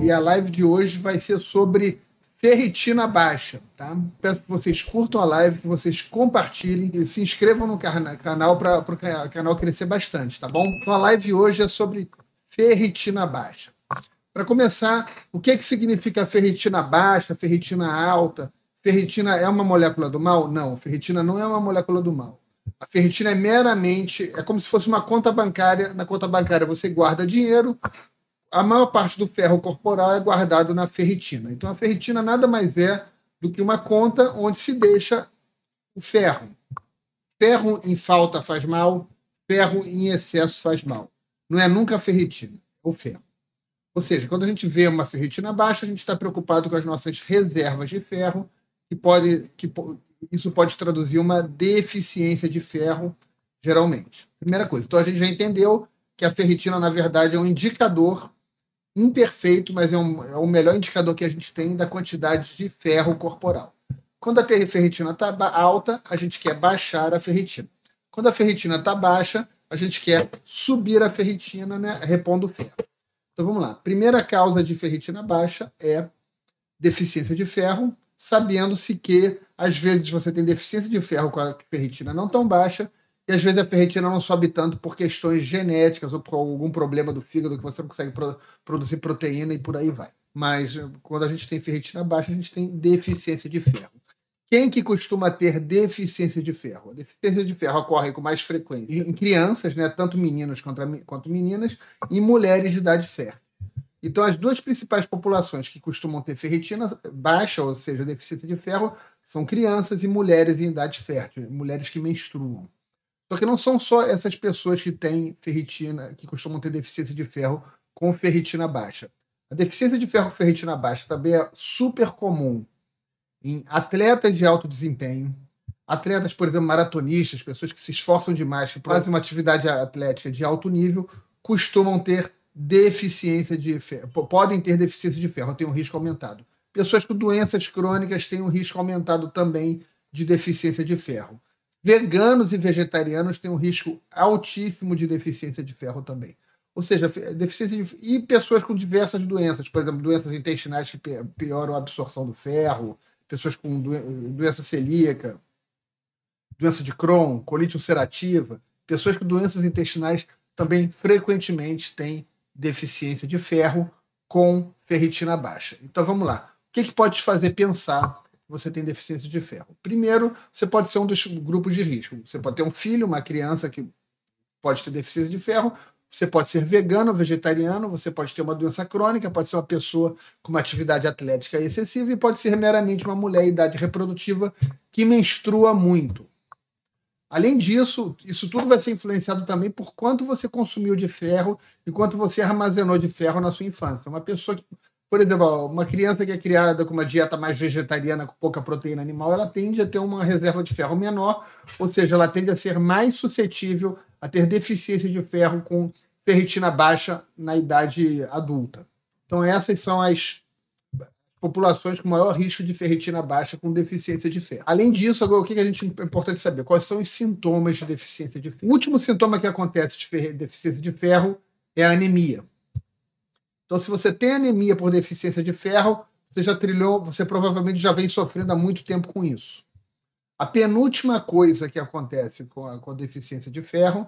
e a live de hoje vai ser sobre ferritina baixa, tá? Peço que vocês curtam a live, que vocês compartilhem e se inscrevam no canal para o canal crescer bastante, tá bom? Então a live de hoje é sobre ferritina baixa. Para começar, o que significa ferritina baixa, ferritina alta? Ferritina é uma molécula do mal? Não, ferritina não é uma molécula do mal. A ferritina é meramente, é como se fosse uma conta bancária. Na conta bancária você guarda dinheiro, a maior parte do ferro corporal é guardado na ferritina. Então a ferritina nada mais é do que uma conta onde se deixa o ferro. Ferro em falta faz mal, ferro em excesso faz mal. Não é nunca a ferritina, é o ferro. Ou seja, quando a gente vê uma ferritina baixa, a gente está preocupado com as nossas reservas de ferro, isso pode traduzir uma deficiência de ferro, geralmente. Primeira coisa. Então a gente já entendeu que a ferritina, na verdade, é um indicador imperfeito, mas é o melhor indicador que a gente tem da quantidade de ferro corporal. Quando a ferritina está alta, a gente quer baixar a ferritina. Quando a ferritina está baixa, a gente quer subir a ferritina, né, repondo o ferro. Então vamos lá. Primeira causa de ferritina baixa é deficiência de ferro, sabendo-se que às vezes você tem deficiência de ferro com a ferritina não tão baixa, e às vezes a ferritina não sobe tanto por questões genéticas ou por algum problema do fígado que você não consegue produzir proteína e por aí vai. Mas quando a gente tem ferritina baixa, a gente tem deficiência de ferro. Quem que costuma ter deficiência de ferro? A deficiência de ferro ocorre com mais frequência em crianças, né, tanto meninos quanto meninas, e em mulheres de idade fértil. Então, as duas principais populações que costumam ter ferritina baixa, ou seja, deficiência de ferro, são crianças e mulheres em idade fértil, mulheres que menstruam. Só que não são só essas pessoas que têm ferritina, que costumam ter deficiência de ferro com ferritina baixa. A deficiência de ferro com ferritina baixa também é super comum em atletas de alto desempenho, atletas, por exemplo, maratonistas, pessoas que se esforçam demais, que fazem uma atividade atlética de alto nível, costumam ter deficiência de ferro, podem ter deficiência de ferro, tem um risco aumentado. Pessoas com doenças crônicas têm um risco aumentado também de deficiência de ferro. Veganos e vegetarianos têm um risco altíssimo de deficiência de ferro também. Ou seja, deficiência de... E pessoas com diversas doenças, por exemplo, doenças intestinais que pioram a absorção do ferro, pessoas com doença celíaca, doença de Crohn, colite ulcerativa, pessoas com doenças intestinais também frequentemente têm deficiência de ferro com ferritina baixa. Então vamos lá. O que pode te fazer pensar que você tem deficiência de ferro? Primeiro, você pode ser um dos grupos de risco. Você pode ter um filho, uma criança que pode ter deficiência de ferro, você pode ser vegano, vegetariano, você pode ter uma doença crônica, pode ser uma pessoa com uma atividade atlética excessiva e pode ser meramente uma mulher em idade reprodutiva que menstrua muito. Além disso, isso tudo vai ser influenciado também por quanto você consumiu de ferro e quanto você armazenou de ferro na sua infância. Uma pessoa que, por exemplo, uma criança que é criada com uma dieta mais vegetariana, com pouca proteína animal, ela tende a ter uma reserva de ferro menor, ou seja, ela tende a ser mais suscetível a ter deficiência de ferro com ferritina baixa na idade adulta. Então essas são as populações com maior risco de ferritina baixa com deficiência de ferro. Além disso, agora, o que é importante saber? Quais são os sintomas de deficiência de ferro? O último sintoma que acontece de deficiência de ferro é a anemia. Então, se você tem anemia por deficiência de ferro, você provavelmente já vem sofrendo há muito tempo com isso. A penúltima coisa que acontece com a deficiência de ferro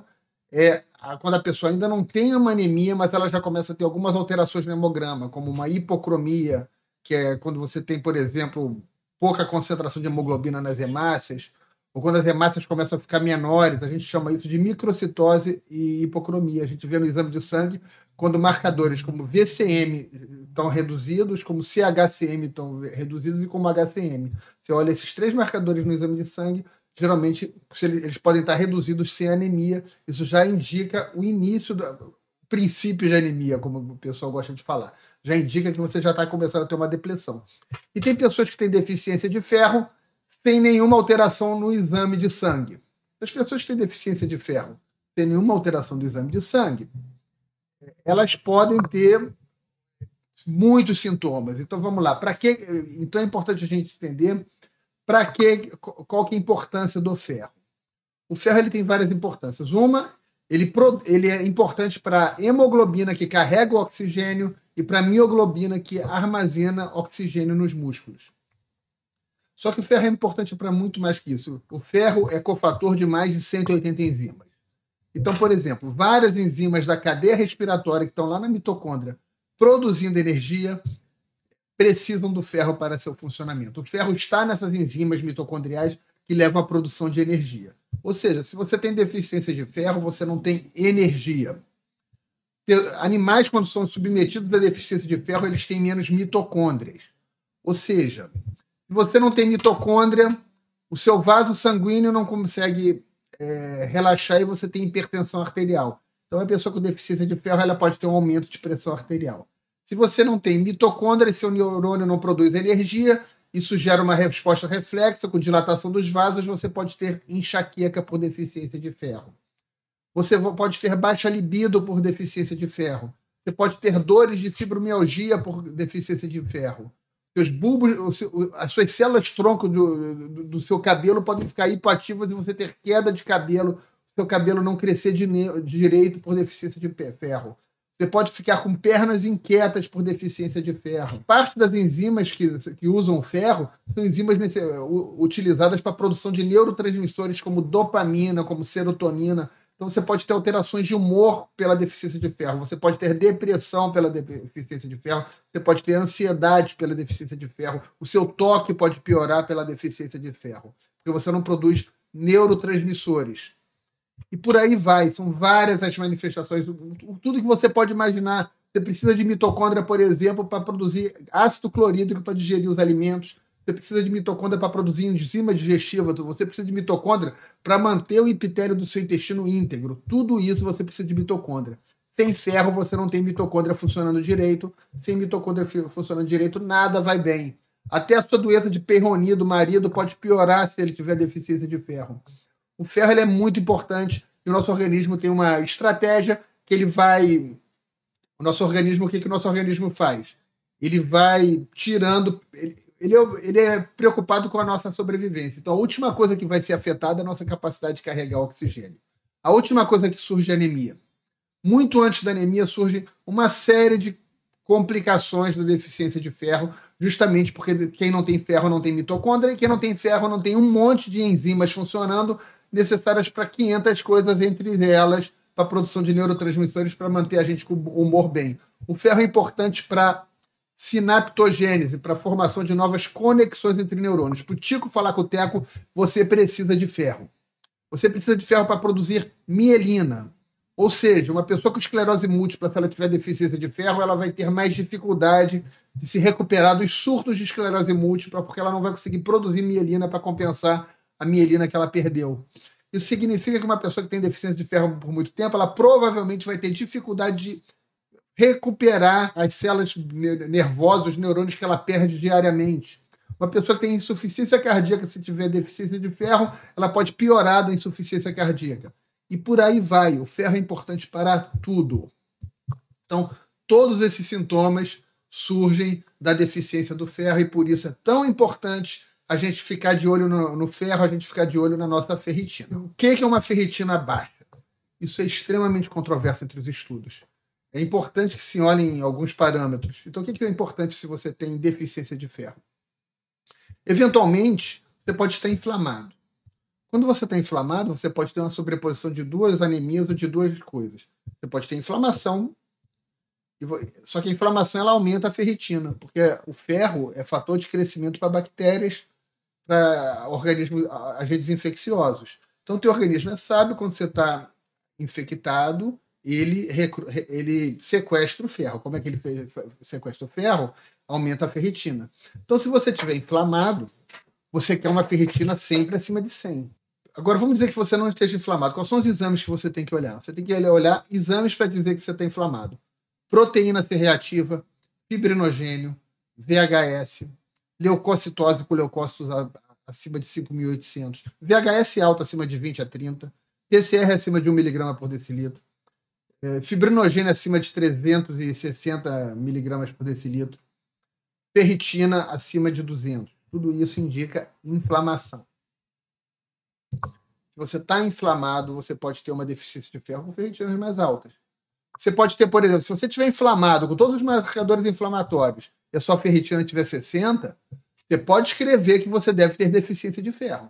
é quando a pessoa ainda não tem uma anemia, mas ela já começa a ter algumas alterações no hemograma, como uma hipocromia, que é quando você tem, por exemplo, pouca concentração de hemoglobina nas hemácias, ou quando as hemácias começam a ficar menores, a gente chama isso de microcitose e hipocromia. A gente vê no exame de sangue quando marcadores como VCM estão reduzidos, como CHCM estão reduzidos e como HCM. Você olha esses três marcadores no exame de sangue, geralmente eles podem estar reduzidos sem anemia. Isso já indica o início do princípio de anemia, como o pessoal gosta de falar. Já indica que você já está começando a ter uma depressão. E tem pessoas que têm deficiência de ferro sem nenhuma alteração no exame de sangue. As pessoas que têm deficiência de ferro sem nenhuma alteração do exame de sangue, elas podem ter muitos sintomas. Então vamos lá. Então é importante a gente entender qual que é a importância do ferro. O ferro ele tem várias importâncias. Uma Ele é importante para a hemoglobina, que carrega o oxigênio, e para a mioglobina, que armazena oxigênio nos músculos. Só que o ferro é importante para muito mais que isso. O ferro é cofator de mais de 180 enzimas. Então, por exemplo, várias enzimas da cadeia respiratória que estão lá na mitocôndria produzindo energia precisam do ferro para seu funcionamento. O ferro está nessas enzimas mitocondriais que levam à produção de energia. Ou seja, se você tem deficiência de ferro, você não tem energia. Animais, quando são submetidos à deficiência de ferro, eles têm menos mitocôndrias. Ou seja, se você não tem mitocôndria, o seu vaso sanguíneo não consegue relaxar e você tem hipertensão arterial. Então, a pessoa com deficiência de ferro ela pode ter um aumento de pressão arterial. Se você não tem mitocôndria, seu neurônio não produz energia, isso gera uma resposta reflexa com dilatação dos vasos, você pode ter enxaqueca por deficiência de ferro. Você pode ter baixa libido por deficiência de ferro. Você pode ter dores de fibromialgia por deficiência de ferro. Seus bulbos, as suas células tronco do seu cabelo podem ficar hipoativas e você ter queda de cabelo, seu cabelo não crescer direito por deficiência de ferro. Você pode ficar com pernas inquietas por deficiência de ferro. Parte das enzimas que usam o ferro são enzimas utilizadas para a produção de neurotransmissores como dopamina, como serotonina. Então, você pode ter alterações de humor pela deficiência de ferro, você pode ter depressão pela deficiência de ferro, você pode ter ansiedade pela deficiência de ferro, o seu toque pode piorar pela deficiência de ferro, porque você não produz neurotransmissores. E por aí vai, são várias as manifestações, tudo que você pode imaginar. Você precisa de mitocôndria, por exemplo, para produzir ácido clorídrico para digerir os alimentos. Você precisa de mitocôndria para produzir enzima digestiva. Você precisa de mitocôndria para manter o epitélio do seu intestino íntegro. Tudo isso você precisa de mitocôndria. Sem ferro, você não tem mitocôndria funcionando direito. Sem mitocôndria funcionando direito, nada vai bem. Até a sua doença de Peyronie do marido pode piorar se ele tiver deficiência de ferro. O ferro ele é muito importante e o nosso organismo tem uma estratégia que ele vai... O que o nosso organismo faz? Ele vai tirando... Ele é preocupado com a nossa sobrevivência. Então, a última coisa que vai ser afetada é a nossa capacidade de carregar oxigênio. A última coisa que surge é a anemia. Muito antes da anemia surge uma série de complicações da deficiência de ferro, justamente porque quem não tem ferro não tem mitocôndria, e quem não tem ferro não tem um monte de enzimas funcionando necessárias para 500 coisas, entre elas para a produção de neurotransmissores para manter a gente com o humor bem. O ferro é importante para sinaptogênese, para a formação de novas conexões entre neurônios. Para o Tico falar com o Teco, você precisa de ferro. Você precisa de ferro para produzir mielina. Ou seja, uma pessoa com esclerose múltipla, se ela tiver deficiência de ferro, ela vai ter mais dificuldade de se recuperar dos surtos de esclerose múltipla, porque ela não vai conseguir produzir mielina para compensar a mielina que ela perdeu. Isso significa que uma pessoa que tem deficiência de ferro por muito tempo, ela provavelmente vai ter dificuldade de recuperar as células nervosas, os neurônios que ela perde diariamente. Uma pessoa que tem insuficiência cardíaca, se tiver deficiência de ferro, ela pode piorar da insuficiência cardíaca. E por aí vai. O ferro é importante para tudo. Então, todos esses sintomas surgem da deficiência do ferro e por isso é tão importante a gente ficar de olho no ferro, a gente ficar de olho na nossa ferritina. O que é uma ferritina baixa? Isso é extremamente controverso entre os estudos. É importante que se olhem alguns parâmetros. Então, o que é importante se você tem deficiência de ferro? Eventualmente, você pode estar inflamado. Quando você está inflamado, você pode ter uma sobreposição de duas anemias ou de duas coisas. Você pode ter inflamação, só que a inflamação ela aumenta a ferritina, porque o ferro é fator de crescimento para bactérias, para organismos, agentes infecciosos. Então, o teu organismo é sábio, quando você está infectado, ele sequestra o ferro. Como é que ele sequestra o ferro? Aumenta a ferritina. Então, se você estiver inflamado, você quer uma ferritina sempre acima de 100. Agora, vamos dizer que você não esteja inflamado. Quais são os exames que você tem que olhar? Você tem que olhar exames para dizer que você está inflamado. Proteína C reativa, fibrinogênio, VHS, leucocitose com leucócitos acima de 5.800, VHS alto acima de 20 a 30, PCR acima de 1 mg por decilitro, fibrinogênio acima de 360 mg por decilitro, ferritina acima de 200. Tudo isso indica inflamação. Se você está inflamado, você pode ter uma deficiência de ferro com ferritinas mais altas. Você pode ter, por exemplo, se você estiver inflamado, com todos os marcadores inflamatórios, e a sua ferritina tiver 60, você pode escrever que você deve ter deficiência de ferro.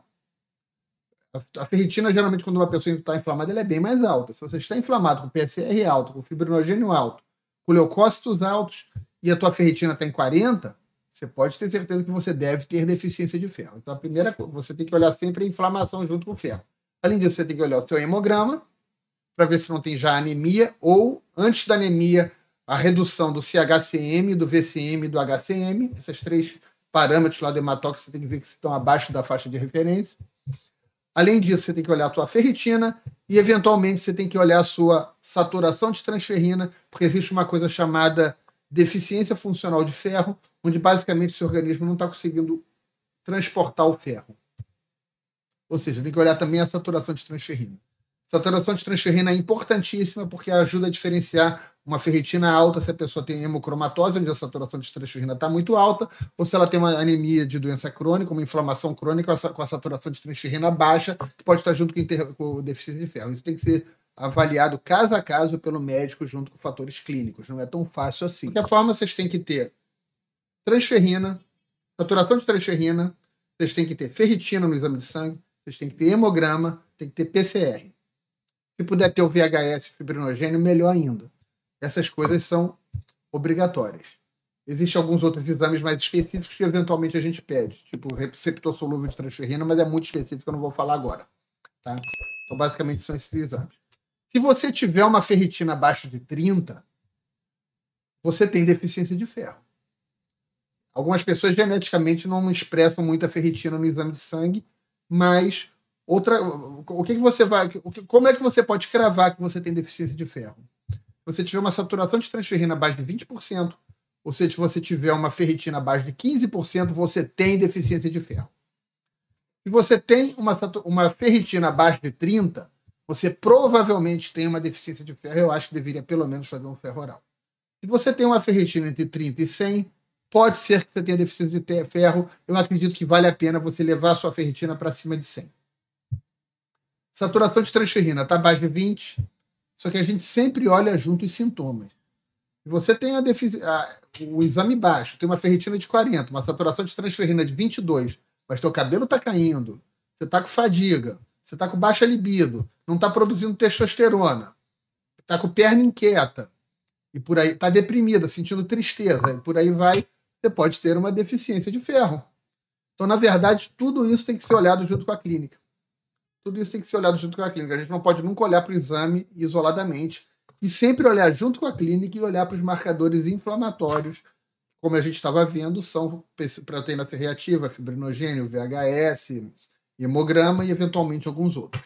A ferritina, geralmente, quando uma pessoa está inflamada, ela é bem mais alta. Se você está inflamado com PCR alto, com fibrinogênio alto, com leucócitos altos, e a tua ferritina está em 40, você pode ter certeza que você deve ter deficiência de ferro. Então, a primeira coisa, você tem que olhar sempre a inflamação junto com o ferro. Além disso, você tem que olhar o seu hemograma, para ver se não tem já anemia, ou, antes da anemia, a redução do CHCM, do VCM e do HCM. Esses 3 parâmetros lá do hematócrito, você tem que ver que estão abaixo da faixa de referência. Além disso, você tem que olhar a tua ferritina e, eventualmente, você tem que olhar a sua saturação de transferrina, porque existe uma coisa chamada deficiência funcional de ferro, onde, basicamente, o seu organismo não está conseguindo transportar o ferro. Ou seja, tem que olhar também a saturação de transferrina. Saturação de transferrina é importantíssima porque ajuda a diferenciar uma ferritina alta se a pessoa tem hemocromatose, onde a saturação de transferrina está muito alta, ou se ela tem uma anemia de doença crônica, uma inflamação crônica com a saturação de transferrina baixa, que pode estar junto com deficiência de ferro. Isso tem que ser avaliado caso a caso pelo médico junto com fatores clínicos. Não é tão fácil assim. De qualquer forma, vocês têm que ter transferrina, saturação de transferrina, vocês têm que ter ferritina no exame de sangue, vocês têm que ter hemograma, tem que ter PCR. Se puder ter o VHS fibrinogênio, melhor ainda. Essas coisas são obrigatórias. Existem alguns outros exames mais específicos que eventualmente a gente pede, tipo receptor solúvel de transferrina, mas é muito específico, eu não vou falar agora. Tá? Então, basicamente, são esses exames. Se você tiver uma ferritina abaixo de 30, você tem deficiência de ferro. Algumas pessoas geneticamente não expressam muita ferritina no exame de sangue, mas como é que você pode cravar que você tem deficiência de ferro? Se você tiver uma saturação de transferrina abaixo de 20%, ou se você tiver uma ferritina abaixo de 15%, você tem deficiência de ferro. Se você tem uma ferritina abaixo de 30%, você provavelmente tem uma deficiência de ferro. Eu acho que deveria pelo menos fazer um ferro oral. Se você tem uma ferritina entre 30 e 100, pode ser que você tenha deficiência de ferro. Eu acredito que vale a pena você levar a sua ferritina para cima de 100. Saturação de transferrina está abaixo de 20, só que a gente sempre olha junto os sintomas. Se você tem o exame baixo, tem uma ferritina de 40, uma saturação de transferrina de 22, mas teu cabelo está caindo, você está com fadiga, você está com baixa libido, não está produzindo testosterona, está com perna inquieta, e por aí está deprimida, sentindo tristeza, e por aí vai, você pode ter uma deficiência de ferro. Então, na verdade, tudo isso tem que ser olhado junto com a clínica. Tudo isso tem que ser olhado junto com a clínica. A gente não pode nunca olhar para o exame isoladamente e sempre olhar junto com a clínica e olhar para os marcadores inflamatórios, como a gente estava vendo, são proteína C reativa, fibrinogênio, VHS, hemograma e eventualmente alguns outros.